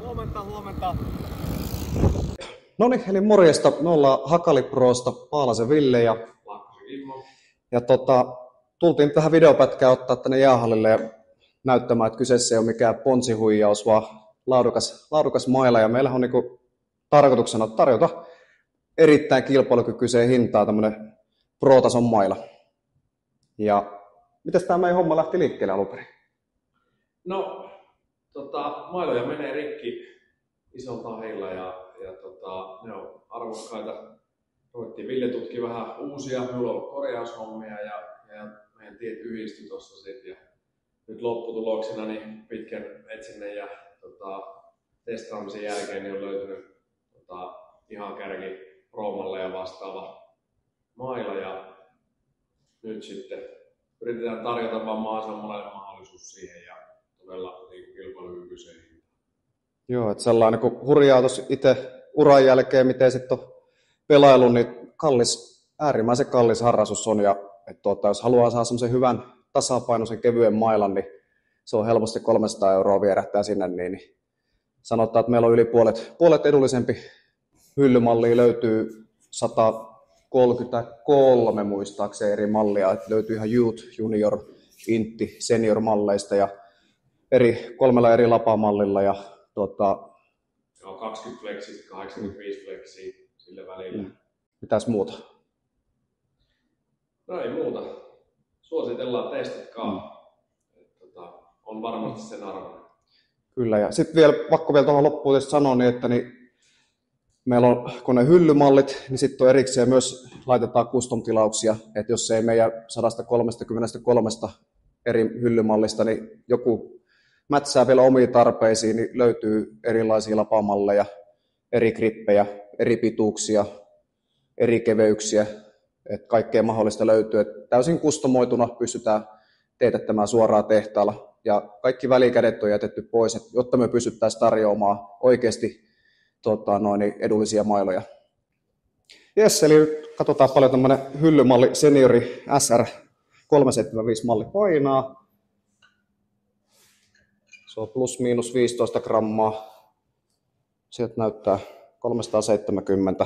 Huomenta. No niin, eli morjesta. Me ollaan Hakaliproosta Paalasen Ville ja Kimmo. Tultiin tähän videopätkään ottaa tänne jäähallille ja näyttämään, että kyseessä ei ole mikään ponsihuijaus, vaan laadukas maila. Ja meillähän on niinku tarkoituksena tarjota erittäin kilpailukykyiseen hintaan tämmöinen pro-tason maila. Ja miten tämä meidän homma lähti liikkeelle alun perin? No, mailoja menee rikki isolla tahilla ja ne on arvokkaita. Ruvettiin Ville tutki vähän uusia, minulla on ollut korjaushommia ja meidän tiet yhdistyi tuossa sitten. Ja nyt lopputuloksena niin pitkän etsinnän ja testaamisen jälkeen niin on löytynyt ihan kärki Roomalle ja vastaava maila. Ja nyt sitten yritetään tarjota vaan mahdollisimman monelle mahdollisuus siihen ja todella niin kilpailukykyiseen hintaan. Joo, että sellainen kun hurjaa tuossa itse uran jälkeen, miten sitten on pelailu, niin äärimmäisen kallis harrastus on. Ja jos haluaa saada semmoisen hyvän tasapainoisen kevyen mailan, niin se on helposti 300 € vierähtää sinne. Niin sanotaan, että meillä on yli puolet edullisempi hyllymallia, löytyy 133 muistaakseni eri mallia. Että löytyy ihan Youth, Junior, Intti, Senior malleista ja 3 eri lapamallilla. Ja 20 flexistä, 85 flexiä sillä välillä. Mitäs muuta? No ei muuta. Suositellaan, testatkaa. On varmasti sen arvoinen. Kyllä, ja sitten pakko vielä tuohon loppuun sanoa, niin että meillä on, kun ne hyllymallit, niin sitten on erikseen myös laitetaan custom-tilauksia, että jos ei meidän 133 eri hyllymallista, niin joku mätsää vielä omiin tarpeisiin, niin löytyy erilaisia lapamalleja, eri grippejä, eri pituuksia, eri keveyksiä, että kaikkea mahdollista löytyy. Että täysin kustomoituna pystytään teetättämään suoraan tehtaalla ja kaikki välikädet on jätetty pois, että jotta me pystyttäisiin tarjoamaan oikeasti edullisia mailoja. Jes, eli katsotaan paljon tämmöinen hyllymalli Seniori SR 375 malli painaa. Se on plus miinus 15 grammaa. Sieltä näyttää 370.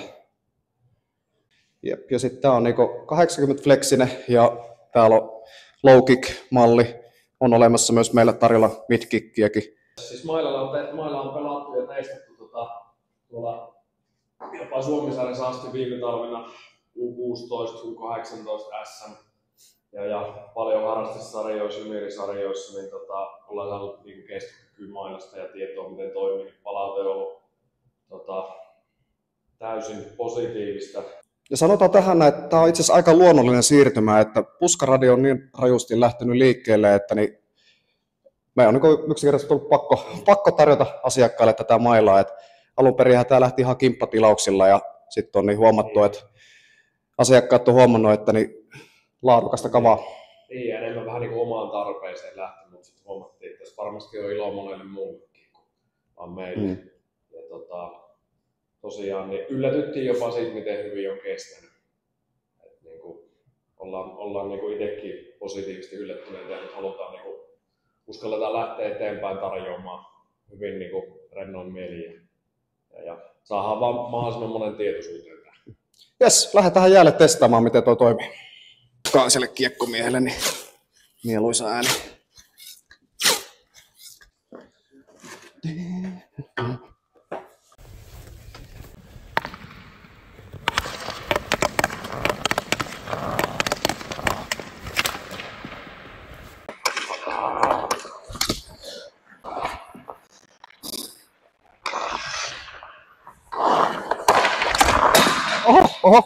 Ja sitten tämä on niinku 80 fleksinen ja täällä on low kick malli. On olemassa myös meillä tarjolla mid kickiäkin. Siis mailla on pelattu ja testattu tuolla jopa Suomisarjassa asti viime talvena U16, U18 SM ja paljon harrastesarjoissa, juniorisarjoissa, niin ollaan saanut niinku kestokykyä mailasta ja tietoa miten toimii. Palaute on ollut täysin positiivista. Ja sanotaan tähän, että tämä on itse asiassa aika luonnollinen siirtymä, että puskaradio on niin rajusti lähtenyt liikkeelle, että me on niin yksinkertaisesti tullut pakko tarjota asiakkaille tätä mailaa. Että alun perinhän tämä lähti ihan kimppatilauksilla ja sitten on niin huomattu, että asiakkaat on huomannut, että laadukasta kavaa. Niin, ja enemmän vähän niin kuin omaan tarpeeseen lähti, mutta sitten huomattiin, että tässä varmasti on ilo monelle muullekin kuin vaan meille. Ja tosiaan niin yllätyttiin jopa siitä, miten hyvin on kestänyt. Niin kuin ollaan niin kuin itsekin positiivisesti yllättyneitä ja nyt halutaan uskalletaan lähteä eteenpäin tarjoamaan hyvin niin kuin rennoin mieliä. Ja saadaan vaan mahdollisimman monen tietoisuuteen tähän. Jes, lähdetään jäälle testaamaan, miten tuo toimii. Kaiselle kiekkomiehelle, niin mieluisa ääni. Oho.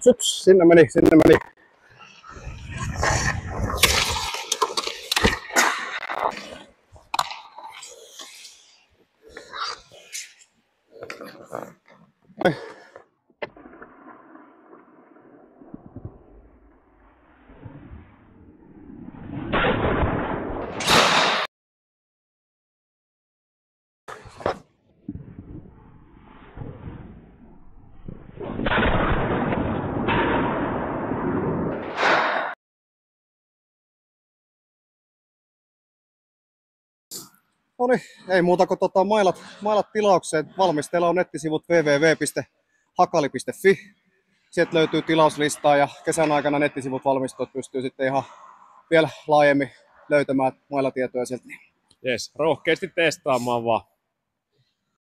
Ups. Sinne meni. No niin, ei muuta kuin mailat tilaukseen. Valmisteilla on nettisivut www.hakali.fi. Sieltä löytyy tilauslistaa ja kesän aikana nettisivut valmistuu, että pystyy sitten ihan vielä laajemmin löytämään mailatietoja sieltä. Jes, rohkeasti testaamaan vaan.